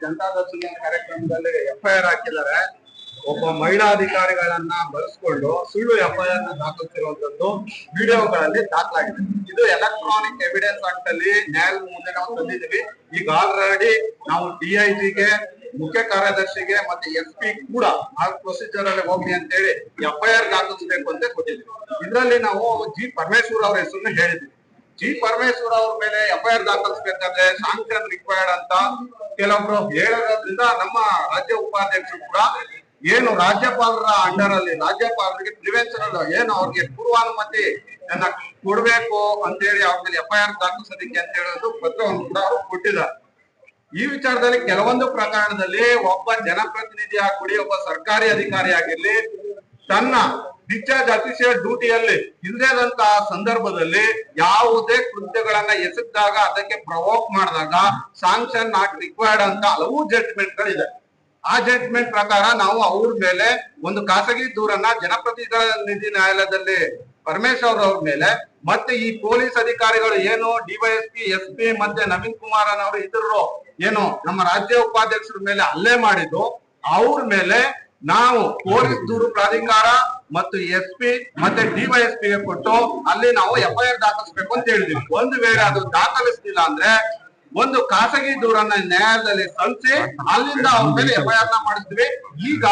ಜನತಾ ದರ್ಶನ ಕಾರ್ಯಕ್ರಮದಲ್ಲಿ ಎಫ್ಐಆರ್ ಹಾಕಿದ್ದಾರೆ. ಒಬ್ಬ ಮಹಿಳಾ ಅಧಿಕಾರಿಗಳನ್ನ ಬಳಸ್ಕೊಂಡು ಸುಳ್ಳು ಎಫ್ಐಆರ್ ದಾಖಲಿಸಿರುವಂತದ್ದು ವಿಡಿಯೋಗಳಲ್ಲಿ ದಾಖಲಾಗಿದೆ. ಇದು ಎಲೆಕ್ಟ್ರಾನಿಕ್ ಎವಿಡೆನ್ಸ್ ಆಕ್ಟ್ ಅಲ್ಲಿ ನ್ಯಾಯಾಲಯದ ಮುಂದೆ ನಾವು ತಂದಿದ್ದೀವಿ. ಈಗ ಆಲ್ರೆಡಿ ನಾವು DIGಗೆ, ಮುಖ್ಯ ಕಾರ್ಯದರ್ಶಿಗೆ ಮತ್ತೆ SP ಕೂಡ ಆ ಪ್ರೊಸೀಜರ್ ಅಲ್ಲಿ ಹೋಗ್ಲಿ ಅಂತ ಹೇಳಿ ಎಫ್ಐಆರ್ ದಾಖಲಿಸಬೇಕು ಅಂತ ಕೊಟ್ಟಿದ್ವಿ. ಇದರಲ್ಲಿ ನಾವು G. ಪರಮೇಶ್ವರ್ ಅವರ ಹೆಸರನ್ನ ಹೇಳಿದ್ವಿ. G. ಪರಮೇಶ್ವರ್ ಅವ್ರ ಮೇಲೆ ಎಫ್ಐಆರ್ ದಾಖಲಿಸಬೇಕಾದ್ರೆ ಸಾಂಕ್ಷನ್ ರಿಕ್ವೈರ್ಡ್ ಅಂತ ಕೆಲವೊಬ್ರು ಹೇಳೋದ್ರಿಂದ ನಮ್ಮ ರಾಜ್ಯ ಉಪಾಧ್ಯಕ್ಷರು ಕೂಡ ಏನು ರಾಜ್ಯಪಾಲರ ಅಂಡರ್ ಅಲ್ಲಿ ರಾಜ್ಯಪಾಲರಿಗೆ ಪ್ರಿವೆನ್ಷನ್ ಏನು ಅವ್ರಿಗೆ ಪೂರ್ವಾನುಮತಿ ಕೊಡ್ಬೇಕು ಅಂತ ಹೇಳಿ ಅವ್ರ ಮೇಲೆ ಎಫ್ಐಆರ್ ದಾಖಲಿಸೋದಕ್ಕೆ ಅಂತ ಹೇಳೋದು ಪತ್ರವನ್ನು ಕೂಡ ಅವರು ಕೊಟ್ಟಿದ್ದಾರೆ. ಈ ವಿಚಾರದಲ್ಲಿ ಕೆಲವೊಂದು ಪ್ರಕರಣದಲ್ಲಿ ಒಬ್ಬ ಜನಪ್ರತಿನಿಧಿ ಆಗಿರ್ಲಿ, ಒಬ್ಬ ಸರ್ಕಾರಿ ಅಧಿಕಾರಿ ಆಗಿರ್ಲಿ, ತನ್ನ ಡಿಸ್ಚಾರ್ಜ್ ಅಫಿಷಿಯಲ್ ಡ್ಯೂಟಿಯಲ್ಲಿ ಇಲ್ಲದಂತಹ ಸಂದರ್ಭದಲ್ಲಿ ಯಾವುದೇ ಕೃತ್ಯಗಳನ್ನ ಎಸಗಿದಾಗ ಅದಕ್ಕೆ ಪ್ರವೋಕ್ ಮಾಡಿದಾಗ ಸಾಂಕ್ಷನ್ ನಾಟ್ ರಿಕ್ವೈರ್ಡ್ ಅಂತ ಹಲವು ಜಡ್ಜ್ಮೆಂಟ್ ಗಳಿದೆ. ಆ ಜಡ್ಜ್ಮೆಂಟ್ ಪ್ರಕಾರ ನಾವು ಅವ್ರ ಮೇಲೆ ಒಂದು ಖಾಸಗಿ ದೂರನ್ನ ಜನಪ್ರತಿನಿಧಿ ನ್ಯಾಯಾಲಯದಲ್ಲಿ ಪರಮೇಶ್ವರ್ ಅವ್ರ ಮೇಲೆ ಮತ್ತೆ ಈ ಪೊಲೀಸ್ ಅಧಿಕಾರಿಗಳು ಏನು DYSP, SP ಮತ್ತೆ ನವೀನ್ ಕುಮಾರ್ ಅನ್ನೋರು ಇದ್ರು ಏನು ನಮ್ಮ ರಾಜ್ಯ ಉಪಾಧ್ಯಕ್ಷರ ಮೇಲೆ ಹಲ್ಲೆ ಮಾಡಿದ್ದು ಅವ್ರ ಮೇಲೆ ನಾವು ಪೊಲೀಸ್ ದೂರು ಪ್ರಾಧಿಕಾರ ಮತ್ತು SP ಮತ್ತೆ DYSP ಗೆ ಕೊಟ್ಟು ಅಲ್ಲಿ ನಾವು FIR ದಾಖಲಿಸಬೇಕು ಅಂತ ಹೇಳಿದ್ವಿ. ಒಂದು ವೇಳೆ ಅದು ದಾಖಲಿಸ್ತಿಲ್ಲ ಅಂದ್ರೆ ಒಂದು ಖಾಸಗಿ ದೂರನ್ನ ನ್ಯಾಯಾಲಯದಲ್ಲಿ ಸಲ್ಲಿಸಿ ಅಲ್ಲಿಂದ ಅವ್ರ ಮೇಲೆ FIR ನ ಮಾಡಿದ್ವಿ. ಈಗ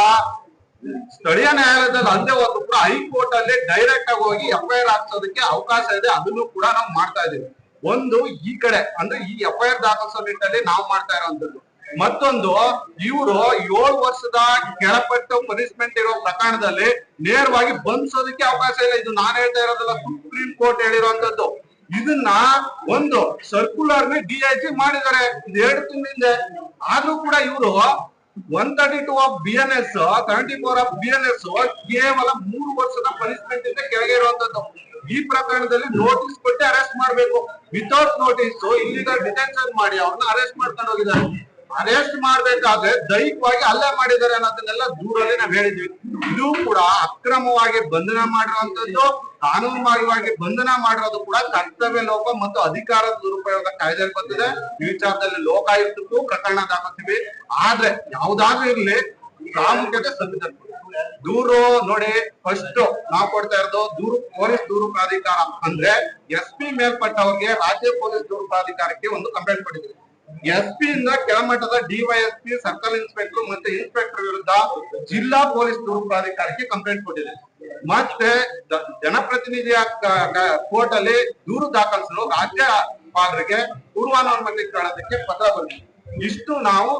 ಸ್ಥಳೀಯ ನ್ಯಾಯಾಲಯದಲ್ಲಿ ಅಲ್ಲದೆ ಹೋದ್ರು ಕೂಡ ಹೈಕೋರ್ಟ್ ಅಲ್ಲಿ ಡೈರೆಕ್ಟ್ ಆಗಿ ಹೋಗಿ FIR ಹಾಕ್ಸೋದಕ್ಕೆ ಅವಕಾಶ ಇದೆ. ಅದನ್ನು ಕೂಡ ನಾವು ಮಾಡ್ತಾ ಇದೀವಿ. ಒಂದು ಈ ಕಡೆ ಅಂದ್ರೆ ಈ FIR ದಾಖಲಿಸೋ ನಿಟ್ಟಿನಲ್ಲಿ ನಾವು ಮಾಡ್ತಾ ಇರೋಂಥದ್ದು. ಮತ್ತೊಂದು ಇವರು 7 ವರ್ಷದ ಕೆಳಪಟ್ಟು ಪನಿಷ್ಮೆಂಟ್ ಇರೋ ಪ್ರಕರಣದಲ್ಲಿ ನೇರವಾಗಿ ಬಂಧಿಸೋದಕ್ಕೆ ಅವಕಾಶ ಇಲ್ಲ. ಇದು ನಾನು ಹೇಳ್ತಾ ಇರೋದಲ್ಲ, ಸುಪ್ರೀಂ ಕೋರ್ಟ್ ಹೇಳಿರುವಂತದ್ದು. ಇದನ್ನ ಒಂದು ಸರ್ಕ್ಯುಲರ್ DIG ಮಾಡಿದ್ದಾರೆ 2 ತಿಂಗಳಿಂದ. ಆದ್ರೂ ಕೂಡ ಇವರು 132 ಆಫ್ BNS 74 ಆಫ್ BNS ಕೇವಲ 3 ವರ್ಷದ ಪನಿಷ್ಮೆಂಟ್ ಇಂದ ಕೆಳಗೆ ಇರುವಂತದ್ದು. ಈ ಪ್ರಕರಣದಲ್ಲಿ ನೋಟಿಸ್ ಕೊಟ್ಟು ಅರೆಸ್ಟ್ ಮಾಡ್ಬೇಕು. ವಿತೌಟ್ ನೋಟಿಸ್ ಇಲ್ಲಿಗಲ್ ಡಿಟೆನ್ಷನ್ ಮಾಡಿ ಅವ್ರನ್ನ ಅರೆಸ್ಟ್ ಮಾಡ್ಕೊಂಡು ಹೋಗಿದ್ದಾರೆ. ಅರೆಸ್ಟ್ ಮಾಡ್ಬೇಕಾದ್ರೆ ದೈಹಿಕವಾಗಿ ಹಲ್ಲೆ ಮಾಡಿದ್ದಾರೆ ಅನ್ನೋದನ್ನೆಲ್ಲ ದೂರಲ್ಲಿ ನಾವ್ ಹೇಳಿದ್ವಿ. ಇದು ಕೂಡ ಅಕ್ರಮವಾಗಿ ಬಂಧನ ಮಾಡಿರುವಂತದ್ದು, ಕಾನೂನುಬಾಹಿರವಾಗಿ ಬಂಧನ ಮಾಡಿರೋದು ಕೂಡ ಕರ್ತವ್ಯ ಲೋಪ ಮತ್ತು ಅಧಿಕಾರದ ದುರುಪಯೋಗ ಕಾಯ್ದೆಯಲ್ಲಿ ಬಂದಿದೆ. ಈ ವಿಚಾರದಲ್ಲಿ ಲೋಕಾಯುಕ್ತಕ್ಕೂ ಪ್ರಕರಣ ದಾಖಲಿಸ್ತೀವಿ. ಆದ್ರೆ ಯಾವ್ದಾದ್ರೂ ಇರ್ಲಿ ಪ್ರಾಮುಖ್ಯತೆ ಸಂವಿಧಾನ. ದೂರು ನೋಡಿ, ಫಸ್ಟ್ ನಾವು ಕೊಡ್ತಾ ಇರೋದು ದೂರು ಪೊಲೀಸ್ ದೂರು ಪ್ರಾಧಿಕಾರ ಅಂದ್ರೆ SP ಮೇಲ್ಪಟ್ಟವ್ರಿಗೆ ರಾಜ್ಯ ಪೊಲೀಸ್ ದೂರು ಪ್ರಾಧಿಕಾರಕ್ಕೆ ಒಂದು ಕಂಪ್ಲೇಂಟ್ ಕೊಟ್ಟಿದ್ವಿ. SP ಇಂದ ಕೆಳಮಟ್ಟದ DYSP, ಸರ್ಕಲ್ ಇನ್ಸ್ಪೆಕ್ಟರ್ ಮತ್ತೆ ಇನ್ಸ್ಪೆಕ್ಟರ್ ವಿರುದ್ಧ ಜಿಲ್ಲಾ ಪೊಲೀಸ್ ದೂರು ಪ್ರಾಧಿಕಾರಕ್ಕೆ ಕಂಪ್ಲೇಂಟ್ ಕೊಟ್ಟಿದೆ. ಮತ್ತೆ ಜನಪ್ರತಿನಿಧಿಯ ಕೋರ್ಟ್ ಅಲ್ಲಿ ದೂರು ದಾಖಲಿಸಲು ರಾಜ್ಯಪಾಲರಿಗೆ ಪೂರ್ವಾನುಮತಿ ಕೇಳೋದಕ್ಕೆ ಪತ್ರ ಬಂದಿದೆ. ಇಷ್ಟು ನಾವು